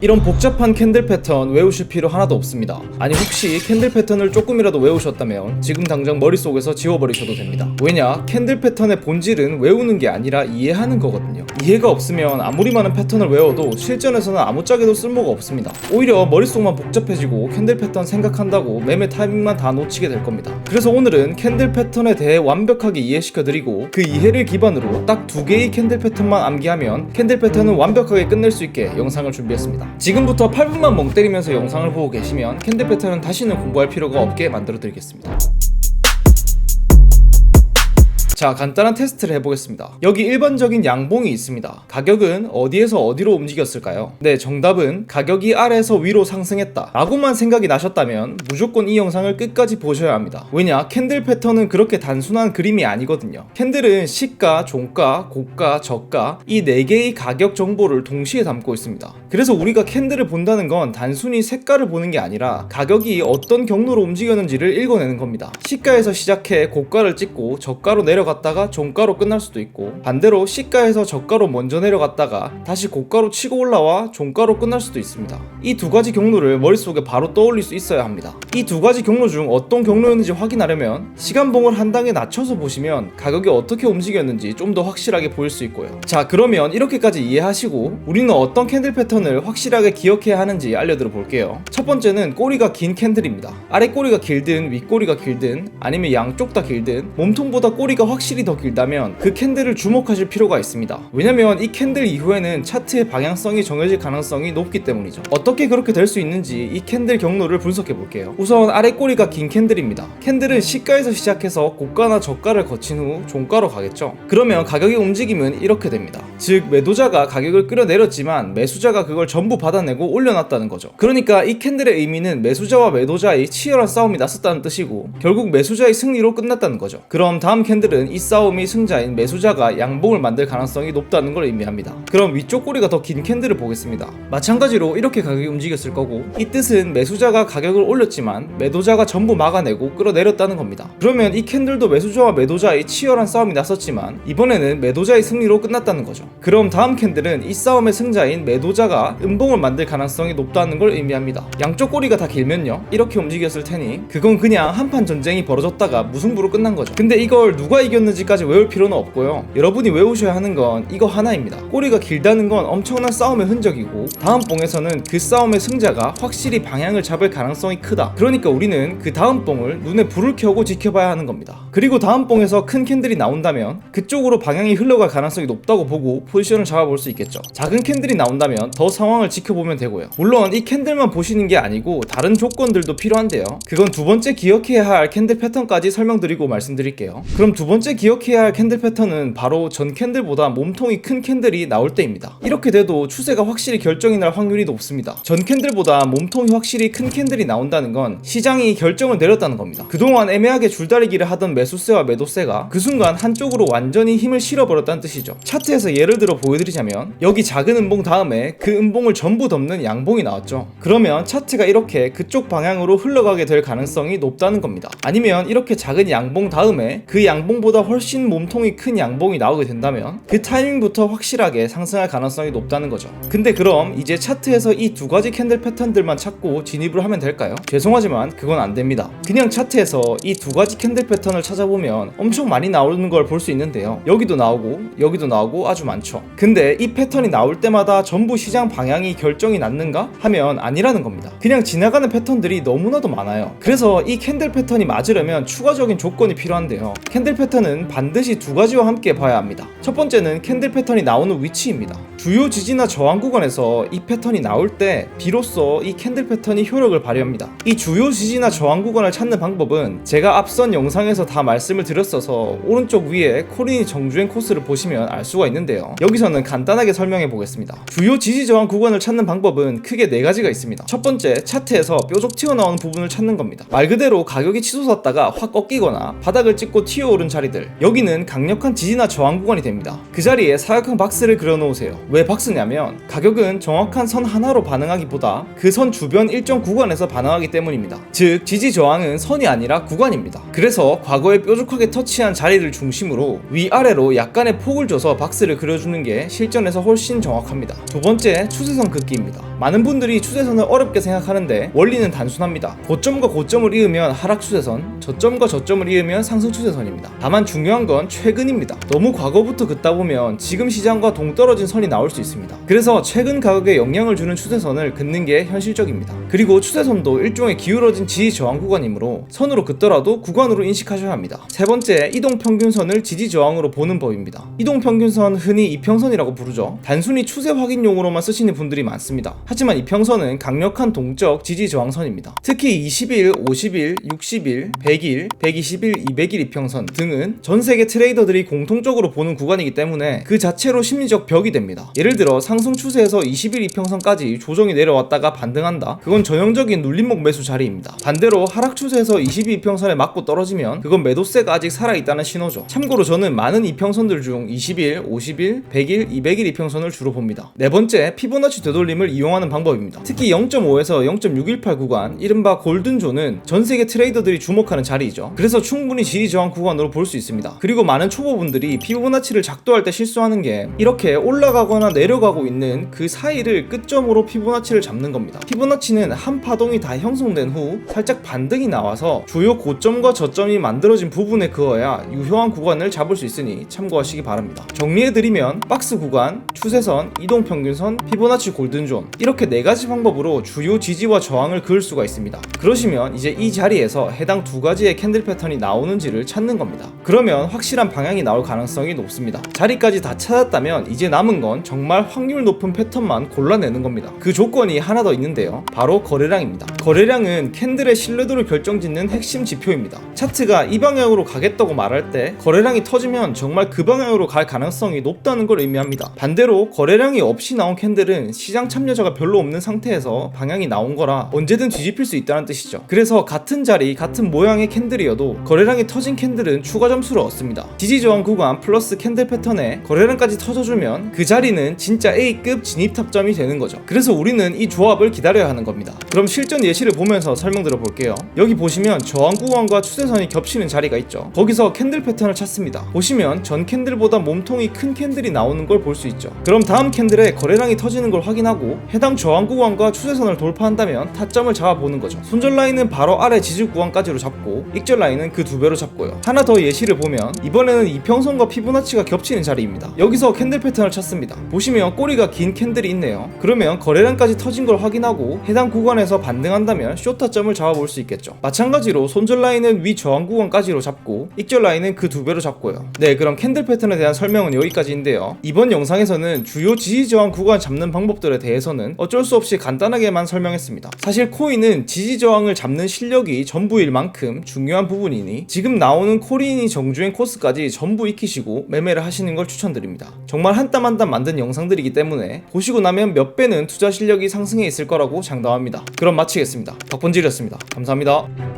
이런 복잡한 캔들 패턴 외우실 필요 하나도 없습니다. 아니 혹시 캔들 패턴을 조금이라도 외우셨다면 지금 당장 머릿속에서 지워버리셔도 됩니다. 왜냐? 캔들 패턴의 본질은 외우는 게 아니라 이해하는 거거든요. 이해가 없으면 아무리 많은 패턴을 외워도 실전에서는 아무짝에도 쓸모가 없습니다. 오히려 머릿속만 복잡해지고 캔들 패턴 생각한다고 매매 타이밍만 다 놓치게 될 겁니다. 그래서 오늘은 캔들 패턴에 대해 완벽하게 이해시켜드리고 그 이해를 기반으로 딱 2개의 캔들 패턴만 암기하면 캔들 패턴은 완벽하게 끝낼 수 있게 영상을 준비했습니다. 지금부터 8분만 멍 때리면서 영상을 보고 계시면 캔들 패턴은 다시는 공부할 필요가 없게 만들어 드리겠습니다. 자, 간단한 테스트를 해보겠습니다. 여기 일반적인 양봉이 있습니다. 가격은 어디에서 어디로 움직였을까요? 네, 정답은 가격이 아래에서 위로 상승했다 라고만 생각이 나셨다면 무조건 이 영상을 끝까지 보셔야 합니다. 왜냐? 캔들 패턴은 그렇게 단순한 그림이 아니거든요. 캔들은 시가, 종가, 고가, 저가 이 4개의 가격 정보를 동시에 담고 있습니다. 그래서 우리가 캔들을 본다는 건 단순히 색깔을 보는 게 아니라 가격이 어떤 경로로 움직였는지를 읽어내는 겁니다. 시가에서 시작해 고가를 찍고 저가로 내려갔다가 종가로 끝날 수도 있고, 반대로 시가에서 저가로 먼저 내려갔다가 다시 고가로 치고 올라와 종가로 끝날 수도 있습니다. 이 2가지 경로를 머릿속에 바로 떠올릴 수 있어야 합니다. 이 2가지 경로 중 어떤 경로였는지 확인하려면 시간봉을 한 단계 낮춰서 보시면 가격이 어떻게 움직였는지 좀 더 확실하게 보일 수 있고요. 자, 그러면 이렇게까지 이해하시고 우리는 어떤 캔들 패턴을 확실하게 기억해야 하는지 알려드려 볼게요. 첫 번째는 꼬리가 긴 캔들입니다. 아래 꼬리가 길든 윗 꼬리가 길든 아니면 양쪽 다 길든 몸통보다 꼬리가 확실히 더 길다면 그 캔들을 주목하실 필요가 있습니다. 왜냐면 이 캔들 이후에는 차트의 방향성이 정해질 가능성이 높기 때문이죠. 어떻게 그렇게 될 수 있는지 이 캔들 경로를 분석해 볼게요. 우선 아래 꼬리가 긴 캔들입니다. 캔들은 시가에서 시작해서 고가나 저가를 거친 후 종가로 가겠죠. 그러면 가격의 움직임은 이렇게 됩니다. 즉 매도자가 가격을 끌어내렸지만 매수자가 그걸 전부 받아내고 올려놨다는 거죠. 그러니까 이 캔들의 의미는 매수자와 매도자의 치열한 싸움이 났었다는 뜻이고 결국 매수자의 승리로 끝났다는 거죠. 그럼 다음 캔들은 이 싸움이 승자인 매수자가 양봉을 만들 가능성이 높다는 걸 의미합니다. 그럼 위쪽 꼬리가 더 긴 캔들을 보겠습니다. 마찬가지로 이렇게 가격이 움직였을 거고, 이 뜻은 매수자가 가격을 올렸지만 매도자가 전부 막아내고 끌어내렸다는 겁니다. 그러면 이 캔들도 매수자와 매도자의 치열한 싸움이 났었지만 이번에는 매도자의 승리로 끝났다는 거죠. 그럼 다음 캔들은 이 싸움의 승자인 매도자가 음봉을 만들 가능성이 높다는 걸 의미합니다. 양쪽 꼬리가 다 길면요 이렇게 움직였을 테니 그건 그냥 한판 전쟁이 벌어졌다가 무승부로 끝난 거죠. 근데 이걸 누가 이겼는지까지 외울 필요는 없고요. 여러분이 외우셔야 하는 건 이거 하나입니다. 꼬리가 길다는 건 엄청난 싸움의 흔적이고 다음 봉에서는 그 싸움의 승자가 확실히 방향을 잡을 가능성이 크다. 그러니까 우리는 그 다음 봉을 눈에 불을 켜고 지켜봐야 하는 겁니다. 그리고 다음 봉에서 큰 캔들이 나온다면 그쪽으로 방향이 흘러갈 가능성이 높다고 보고 포지션을 잡아볼 수 있겠죠. 작은 캔들이 나온다면 더 상황을 지켜보면 되고요. 물론 이 캔들만 보시는 게 아니고 다른 조건들도 필요한데요. 그건 두 번째 기억해야 할 캔들 패턴까지 설명드리고 말씀드릴게요. 그럼 두 번째 기억해야 할 캔들 패턴은 바로 전 캔들보다 몸통이 큰 캔들이 나올 때입니다. 이렇게 돼도 추세가 확실히 결정이 날 확률이 높습니다. 전 캔들보다 몸통이 확실히 큰 캔들이 나온다는 건 시장이 결정을 내렸다는 겁니다. 그동안 애매하게 줄다리기를 하던 매수세와 매도세가 그 순간 한쪽으로 완전히 힘을 실어버렸다는 뜻이죠. 차트에서 예를 들어 보여드리자면 여기 작은 음봉 다음에 그 음봉을 전부 덮는 양봉이 나왔죠. 그러면 차트가 이렇게 그쪽 방향으로 흘러가게 될 가능성이 높다는 겁니다. 아니면 이렇게 작은 양봉 다음에 그 양봉보다 훨씬 몸통이 큰 양봉이 나오게 된다면 그 타이밍부터 확실하게 상승할 가능성이 높다는 거죠. 근데 그럼 이제 차트에서 이 2가지 캔들 패턴들만 찾고 진입을 하면 될까요? 죄송하지만 그건 안 됩니다. 그냥 차트에서 이 2가지 캔들 패턴을 찾아보면 엄청 많이 나오는 걸 볼 수 있는데요. 여기도 나오고 여기도 나오고 아주 많죠. 근데 이 패턴이 나올 때마다 전부 시장 방향이 결정이 났는가? 하면 아니라는 겁니다. 그냥 지나가는 패턴들이 너무나도 많아요. 그래서 이 캔들 패턴이 맞으려면 추가적인 조건이 필요한데요. 캔들 패턴은 반드시 2가지와 함께 봐야 합니다. 첫 번째는 캔들 패턴이 나오는 위치입니다. 주요 지지나 저항 구간에서 이 패턴이 나올 때 비로소 이 캔들 패턴이 효력을 발휘합니다. 이 주요 지지나 저항 구간을 찾는 방법은 제가 앞선 영상에서 다 말씀을 드렸어서 오른쪽 위에 코린이 정주행 코스를 보시면 알 수가 있는데요. 여기서는 간단하게 설명해 보겠습니다. 주요 지지 저항 구간을 찾는 방법은 크게 4가지가 있습니다. 첫 번째, 차트에서 뾰족 튀어나오는 부분을 찾는 겁니다. 말 그대로 가격이 치솟았다가 확 꺾이거나 바닥을 찍고 튀어오른 자리들, 여기는 강력한 지지나 저항 구간이 됩니다. 그 자리에 사각형 박스를 그려 놓으세요. 왜 박스냐면 가격은 정확한 선 하나로 반응하기보다 그 선 주변 일정 구간에서 반응하기 때문입니다. 즉 지지 저항은 선이 아니라 구간입니다. 그래서 과거에 뾰족하게 터치한 자리를 중심으로 위아래로 약간의 폭을 줘서 박스를 그려주는 게 실전에서 훨씬 정확합니다. 두 번째, 추세선 긋기입니다. 많은 분들이 추세선을 어렵게 생각하는데 원리는 단순합니다. 고점과 고점을 이으면 하락 추세선, 저점과 저점을 이으면 상승 추세선입니다. 다만 중요한 건 최근입니다. 너무 과거부터 긋다 보면 지금 시장과 동떨어진 선이 나올 수 있습니다. 그래서 최근 가격에 영향을 주는 추세선을 긋는 게 현실적입니다. 그리고 추세선도 일종의 기울어진 지지 저항 구간이므로 선으로 긋더라도 구간으로 인식하셔야 합니다. 세 번째, 이동평균선을 지지 저항으로 보는 법입니다. 이동평균선 흔히 이평선이라고 부르죠. 단순히 추세 확인용으로만 쓰시는 분들이 많습니다. 하지만 이평선은 강력한 동적 지지 저항선입니다. 특히 20일, 50일, 60일, 100일, 120일, 200일 이평선 등은 전 세계 트레이더들이 공통적으로 보는 구간이기 때문에 그 자체로 심리적 벽이 됩니다. 예를 들어 상승 추세에서 20일 이평선까지 조정이 내려왔다가 반등한다? 그건 전형적인 눌림목 매수 자리입니다. 반대로 하락 추세에서 20일 이평선에 맞고 떨어지면 그건 매도세가 아직 살아있다는 신호죠. 참고로 저는 많은 이평선들 중 20일, 50일, 100일, 200일 이평선을 주로 봅니다. 네 번째, 피보나치 되돌림을 이용하는 방법입니다. 특히 0.5에서 0.618 구간, 이른바 골든존은 전 세계 트레이더들이 주목하는 자리이죠. 그래서 충분히 지지 저항 구간으로 볼 수 있습니다. 그리고 많은 초보분들이 피보나치를 작도할 때 실수하는 게 이렇게 올라가거나 내려가고 있는 그 사이를 끝점으로 피보나치를 잡는 겁니다. 피보나치는 한 파동이 다 형성된 후 살짝 반등이 나와서 주요 고점과 저점이 만들어진 부분에 그어야 유효한 구간을 잡을 수 있으니 참고하시기 바랍니다. 정리해드리면 박스 구간, 추세선, 이동평균선, 피보나치 골든존 이렇게 4가지 방법으로 주요 지지와 저항을 그을 수가 있습니다. 그러시면 이제 이 자리에서 해당 2가지의 캔들 패턴이 나오는지를 찾는 겁니다. 그러면 확실한 방향이 나올 가능성이 높습니다. 자리까지 다 찾았다면 이제 남은 건 정말 확률 높은 패턴만 골라내는 겁니다. 그 조건이 하나 더 있는데요. 바로 거래량입니다. 거래량은 캔들의 신뢰도를 결정짓는 핵심 지표입니다. 차트가 이 방향으로 가겠다고 말할 때 거래량이 터지면 정말 그 방향으로 갈 가능성이 높다는 걸 의미합니다. 반대로 거래량이 없이 나온 캔들은 시장 참여자가 별로 없는 상태에서 방향이 나온 거라 언제든 뒤집힐 수 있다는 뜻이죠. 그래서 같은 자리, 같은 모양의 캔들이어도 거래량이 터진 캔들은 추가 점수를 얻습니다. 지지 저항 구간 플러스 캔들 패턴에 거래량까지 터져주면 그 자리는 진짜 A급 진입 탑점이 되는 거죠. 그래서 우리는 이 조합을 기다려야 하는 겁니다. 그럼 실전 예시를 보면서 설명드려 볼게요. 여기 보시면 저항 구간과 추세선이 겹치는 자리가 있죠. 거기서 캔들 패턴을 찾습니다. 보시면 전 캔들보다 몸통이 큰 캔들이 나오는 걸 볼 수 있죠. 그럼 다음 캔들에 거래량이 터지는 걸 확인하고 해당 저항 구간과 추세선을 돌파한다면 타점을 잡아보는 거죠. 손절 라인은 바로 아래 지지 구간까지로 잡고 익절 라인은 그 2배로 잡고요. 하나 더 예시를 보면 이번에는 이평선과 피보나치가 겹치는 자리입니다. 여기서 캔들 패턴을 찾습니다. 보시면 꼬리가 긴 캔들이 있네요. 그러면 거래량까지 터진 걸 확인하고 해당 구간에서 반등한다면 숏 타점을 잡아볼 수 있겠죠. 마찬가지로 손절 라인은 위 저항 구간까지로 잡고 익절 라인은 그 2배로 잡고요. 네, 그럼 캔들 패턴에 대한 설명은 여기까지인데요. 이번 영상에서는 주요 지지 저항 구간 잡는 방법들에 대해서는 어쩔 수 없이 간단하게만 설명했습니다. 사실 코인은 지지 저항을 잡는 실력이 전부일 만큼 중요한 부분이니 지금 나오는 코리인이 정주행 코스까지 전부 익히시고 매매를 하시는 걸 추천드립니다. 정말 한 땀 한 땀 만든 영상들이기 때문에 보시고 나면 몇 배는 투자 실력이 상승해 있을 거라고 장담합니다. 그럼 마치겠습니다. 박본질이었습니다. 감사합니다.